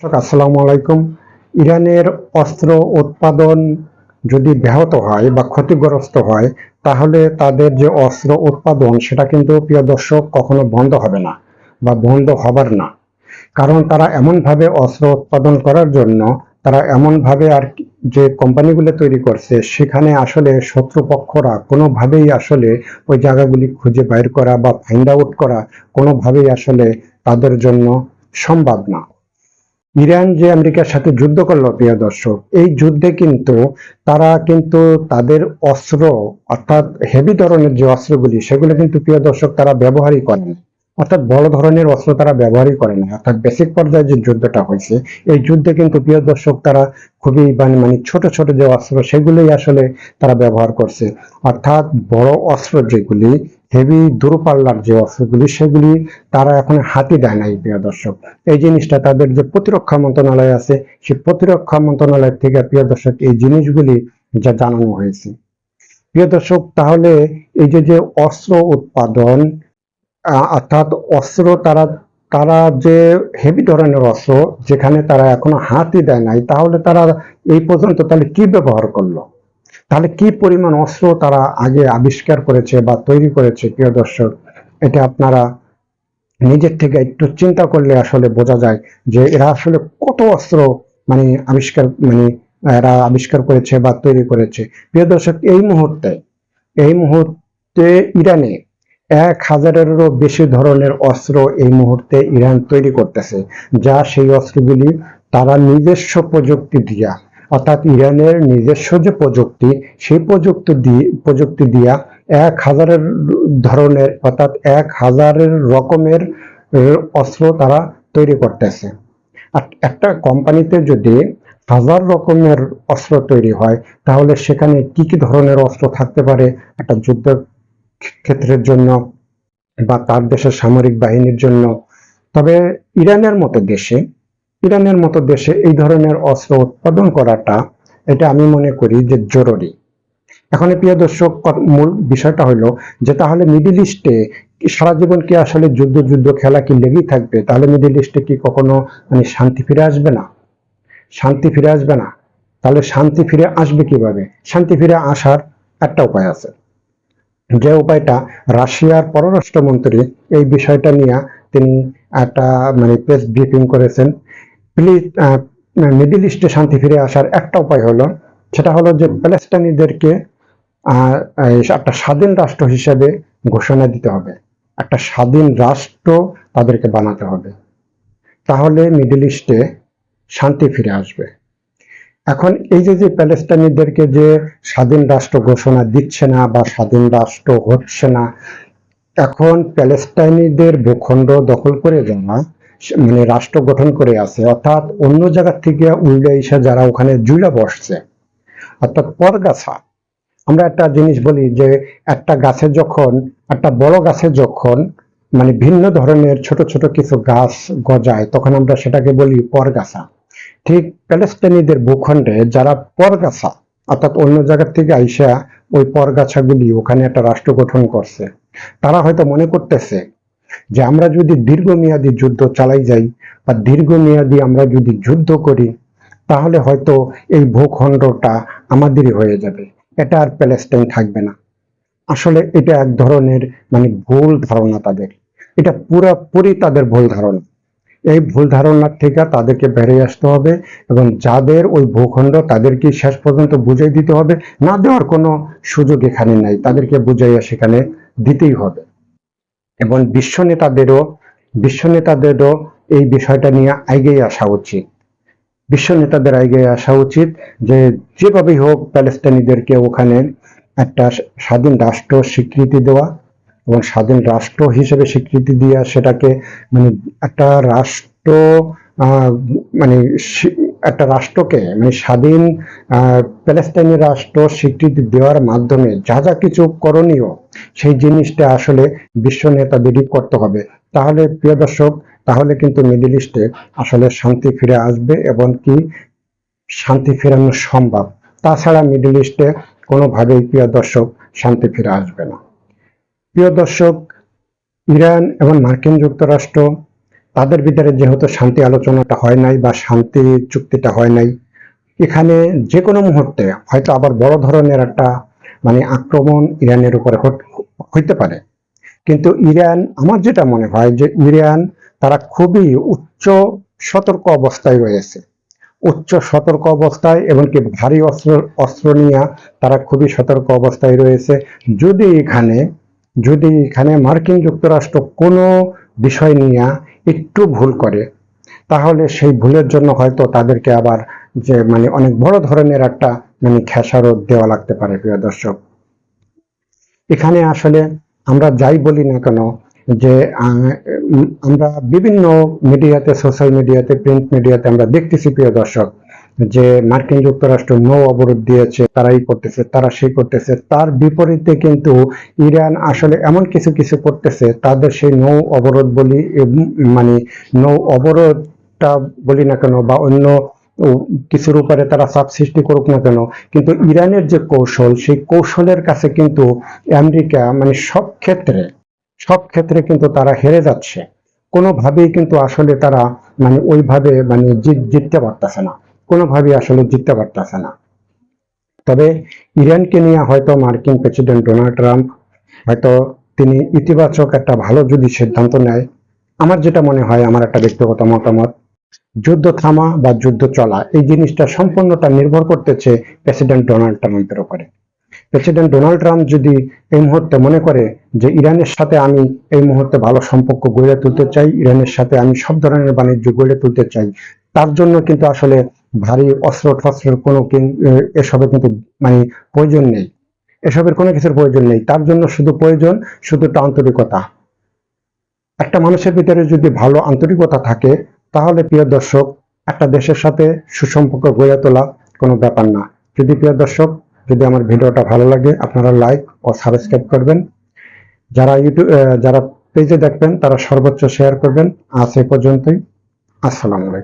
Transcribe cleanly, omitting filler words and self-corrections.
আসসালামু আলাইকুম। ইরানের অস্ত্র উৎপাদন যদি ব্যাহত হয় বা ক্ষতিগ্রস্ত হয়, তাহলে তাদের যে অস্ত্র উৎপাদন সেটা কিন্তু প্রিয় দর্শক কখনো বন্ধ হবে না বা বন্ধ হবার না। কারণ তারা এমনভাবে অস্ত্র উৎপাদন করার জন্য তারা এমনভাবে যে কোম্পানিগুলো তৈরি করছে, সেখানে আসলে শত্রুপক্ষরা কোনোভাবেই আসলে ওই জায়গাগুলি খুঁজে বাইর করা বা ফাইন্ড আউট করা কোনোভাবেই আসলে তাদের জন্য সম্ভব না। ইরান যে আমেরিকার সাথে যুদ্ধ করলো প্রিয় দর্শক, এই যুদ্ধে কিন্তু তারা কিন্তু তাদের অস্ত্র অর্থাৎ হেভি ধরনের যে অস্ত্রগুলি সেগুলো কিন্তু প্রিয় দর্শক তারা ব্যবহারই করে না। অর্থাৎ বড় ধরনের অস্ত্র তারা ব্যবহারই করে না। অর্থাৎ বেসিক পর্যায়ে যে যুদ্ধটা হয়েছে, এই যুদ্ধে কিন্তু প্রিয় দর্শক তারা খুবই মানে ছোট ছোট যে অস্ত্র সেগুলোই আসলে তারা ব্যবহার করছে। অর্থাৎ বড় অস্ত্র যেগুলি, হেভি দূরপাল্লার যে অস্ত্রগুলি সেগুলি তারা এখন হাতি দেয় নাই প্রিয় দর্শক। এই জিনিসটা তাদের যে প্রতিরক্ষা মন্ত্রণালয় আছে, সেই প্রতিরক্ষা মন্ত্রণালয় থেকে প্রিয় দর্শক এই জিনিসগুলি যা জানানো হয়েছে। প্রিয় দর্শক, তাহলে এই যে অস্ত্র উৎপাদন, অর্থাৎ অস্ত্র তারা তারা যে হেভি ধরনের অস্ত্র যেখানে তারা এখনো হাতই দেয় নাই, তাহলে তারা এই পর্যন্ত তাহলে কি ব্যবহার করলো? তাহলে কি পরিমাণ অস্ত্র তারা আগে আবিষ্কার করেছে বা তৈরি করেছে প্রিয় দর্শক, এটা আপনারা নিজের থেকে একটু চিন্তা করলে আসলে বোঝা যায় যে এরা আসলে কত অস্ত্র এরা আবিষ্কার করেছে বা তৈরি করেছে। প্রিয় দর্শক, এই মুহূর্তে ইরানে 1000-এরও বেশি ধরনের অস্ত্র এই মুহূর্তে ইরান তৈরি করতেছে, যা সেই অস্ত্রগুলি তারা নিজস্ব প্রযুক্তি দিয়া, অর্থাৎ ইরানের নিজস্ব যে প্রযুক্তি, সেই প্রযুক্তি দিয়া 1000-এর ধরনের অর্থাৎ 1000-এর রকমের অস্ত্র তারা তৈরি করতেছে। আর একটা কোম্পানিতে যদি 1000 রকমের অস্ত্র তৈরি হয়, তাহলে সেখানে কি কি ধরনের অস্ত্র থাকতে পারে একটা যুদ্ধ ক্ষেত্রের জন্য বা তার দেশের সামরিক বাহিনীর জন্য। তবে ইরানের মতো দেশে ইরানের মতো দেশে এই ধরনের অস্ত্র উৎপাদন করাটা, এটা আমি মনে করি যে জরুরি। এখন প্রিয় দর্শক, মূল বিষয়টা হলো যে তাহলে মিডিল ইস্টে সারা জীবন কি আসলে যুদ্ধ যুদ্ধ খেলা কি লেগেই থাকবে? তাহলে মিডিল ইস্টে কি কখনো মানে শান্তি ফিরে আসবে না? শান্তি ফিরে আসবে না। তাহলে শান্তি ফিরে আসবে কিভাবে? শান্তি ফিরে আসার একটা উপায় আছে, যে উপায়টা রাশিয়ার পররাষ্ট্রমন্ত্রী এই বিষয়টা নিয়ে তিনি একটা মানে প্রেস ব্রিফিং করেছেন। প্লিজ, মিডিল ইস্টে শান্তি ফিরে আসার একটা উপায় হলো, সেটা হলো যে প্যালেস্টাইনিদেরকে একটা স্বাধীন রাষ্ট্র হিসেবে ঘোষণা দিতে হবে। একটা স্বাধীন রাষ্ট্র তাদেরকে বানাতে হবে, তাহলে মিডল ইস্টে শান্তি ফিরে আসবে। এখন এই যে প্যালেস্টাইনিদেরকে যে স্বাধীন রাষ্ট্র ঘোষণা দিচ্ছে না বা স্বাধীন রাষ্ট্র হচ্ছে না, এখন প্যালেস্টাইনিদের ভূখণ্ড দখল করে যারা মানে রাষ্ট্র গঠন করে আছে, অর্থাৎ অন্য জায়গা থেকে উল্টে এসে যারা ওখানে জুড়ে বসছে, অর্থাৎ পরগাছা। আমরা একটা জিনিস বলি যে একটা বড় গাছে যখন মানে ভিন্ন ধরনের ছোট ছোট কিছু গাছ গজায়, তখন আমরা সেটাকে বলি পরগাছা। ঠিক প্যালেস্টাইনিদের ভূখণ্ডে যারা পরগাছা, অর্থাৎ অন্য জায়গা থেকে আইসা ওই পরগাছাগুলি ওখানে একটা রাষ্ট্র গঠন করছে, তারা হয়তো মনে করতেছে যে আমরা যদি দীর্ঘমেয়াদী যুদ্ধ চালাই যাই বা দীর্ঘমেয়াদী আমরা যদি যুদ্ধ করি, তাহলে হয়তো এই ভূখণ্ডটা আমাদেরই হয়ে যাবে, এটা আর প্যালেস্টাইন থাকবে না। আসলে এটা এক ধরনের মানে ভুল ধারণা তাদের, এটা পুরোপুরি তাদের ভুল ধারণা। এই ভুল ধারণার থেকে তাদেরকে বেরিয়ে আসতে হবে এবং যাদের ওই ভূখণ্ড তাদেরকে শেষ পর্যন্ত বুঝিয়ে দিতে হবে। না দেওয়ার কোনো সুযোগ এখানে নাই, তাদেরকে বুঝাইয়া সেখানে দিতেই হবে। এবং বিশ্ব নেতাদেরও এই বিষয়টা নিয়ে এগিয়ে আসা উচিত। বিশ্ব নেতাদের এগিয়ে আসা উচিত যে যেভাবেই হোক প্যালেস্টাইনিদেরকে ওখানে একটা স্বাধীন রাষ্ট্র স্বীকৃতি দেওয়া, এবং স্বাধীন রাষ্ট্র হিসেবে স্বীকৃতি দিয়া সেটাকে মানে একটা রাষ্ট্র মানে একটা রাষ্ট্রকে মানে স্বাধীন প্যালেস্টাইনি রাষ্ট্র স্বীকৃতি দেওয়ার মাধ্যমে যা যা কিছু করণীয়, সেই জিনিসটা আসলে বিশ্ব নেতাদেরই করতে হবে। তাহলে প্রিয় দর্শক, তাহলে কিন্তু মিডল ইস্টে আসলে শান্তি ফিরে আসবে এবং কি শান্তি ফেরানো সম্ভব। তাছাড়া মিডল ইস্টে কোনোভাবেই প্রিয় দর্শক শান্তি ফিরে আসবে না। প্রিয় দর্শক, ইরান এবং মার্কিন যুক্তরাষ্ট্র তাদের ভিতরে যেহেতু শান্তি আলোচনাটা হয় নাই বা শান্তি চুক্তিটা হয় নাই, এখানে যে কোনো মুহূর্তে হয়তো আবার বড় ধরনের একটা আক্রমণ ইরানের উপরে হইতে পারে। কিন্তু ইরান, আমার যেটা মনে হয় যে ইরান তারা খুবই উচ্চ সতর্ক অবস্থায় রয়েছে, উচ্চ সতর্ক অবস্থায়, এমনকি ভারী অস্ত্র অস্ত্র নিয়ে তারা খুবই সতর্ক অবস্থায় রয়েছে। যদি এখানে যদি এখানে মার্কিন যুক্তরাষ্ট্র কোনো বিষয় নিয়ে একটু ভুল করে, তাহলে সেই ভুলের জন্য হয়তো তাদেরকে আবার যে অনেক বড় ধরনের একটা খেসারত দেওয়া লাগতে পারে। প্রিয় দর্শক, এখানে আসলে আমরা যাই বলি না কেন, যে আমরা বিভিন্ন মিডিয়াতে, সোশ্যাল মিডিয়াতে, প্রিন্ট মিডিয়াতে আমরা দেখতেছি প্রিয় দর্শক, যে মার্কিন যুক্তরাষ্ট্র নৌ অবরোধ দিয়েছে, তারাই করতেছে, তারা সেই করতেছে। তার বিপরীতে কিন্তু ইরান আসলে এমন কিছু কিছু করতেছে, তাদের সেই নৌ অবরোধ বলি, নৌ অবরোধটা বলি না কেন, বা অন্য কিছুর উপরে তারা চাপ সৃষ্টি করুক না কেন, কিন্তু ইরানের যে কৌশল, সেই কৌশলের কাছে কিন্তু আমেরিকা সব ক্ষেত্রে কিন্তু তারা হেরে যাচ্ছে। কোনোভাবেই কিন্তু আসলে তারা ওইভাবে জিততে পারতেছে না, কোনোভাবেই আসলে জিততে পারতেছে না। তবে ইরানকে নিয়ে হয়তো মার্কিন প্রেসিডেন্ট ডোনাল্ড ট্রাম্প হয়তো তিনি ইতিবাচক একটা ভালো যদি সিদ্ধান্ত নেয়, আমার যেটা মনে হয়, আমার একটা ব্যক্তিগত মতামত, যুদ্ধ থামা বা যুদ্ধ চলা এই জিনিসটা সম্পূর্ণটা নির্ভর করতেছে প্রেসিডেন্ট ডোনাল্ড ট্রাম্পের উপরে। প্রেসিডেন্ট ডোনাল্ড ট্রাম্প যদি এই মুহূর্তে মনে করে যে ইরানের সাথে আমি এই মুহূর্তে ভালো সম্পর্ক গড়ে তুলতে চাই, ইরানের সাথে আমি সব ধরনের বাণিজ্য গড়ে তুলতে চাই, তার জন্য কিন্তু আসলে ভারী অস্ত্র টস্ত্রের কোনো এসবের কিন্তু প্রয়োজন নেই, এসবের কোনো কিছুর প্রয়োজন নেই। তার জন্য শুধু প্রয়োজন শুধু একটা আন্তরিকতা। একটা মানুষের ভিতরে যদি ভালো আন্তরিকতা থাকে, তাহলে প্রিয় দর্শক, একটা দেশের সাথে সুসম্পর্ক গড়ে তোলা কোনো ব্যাপার না। প্রিয় দর্শক, যদি আমার ভিডিওটা ভালো লাগে, আপনারা লাইক ও সাবস্ক্রাইব করবেন। যারা পেজে দেখবেন তারা সর্বোচ্চ শেয়ার করবেন। আজ এ পর্যন্তই। আসসালামু আলাইকুম।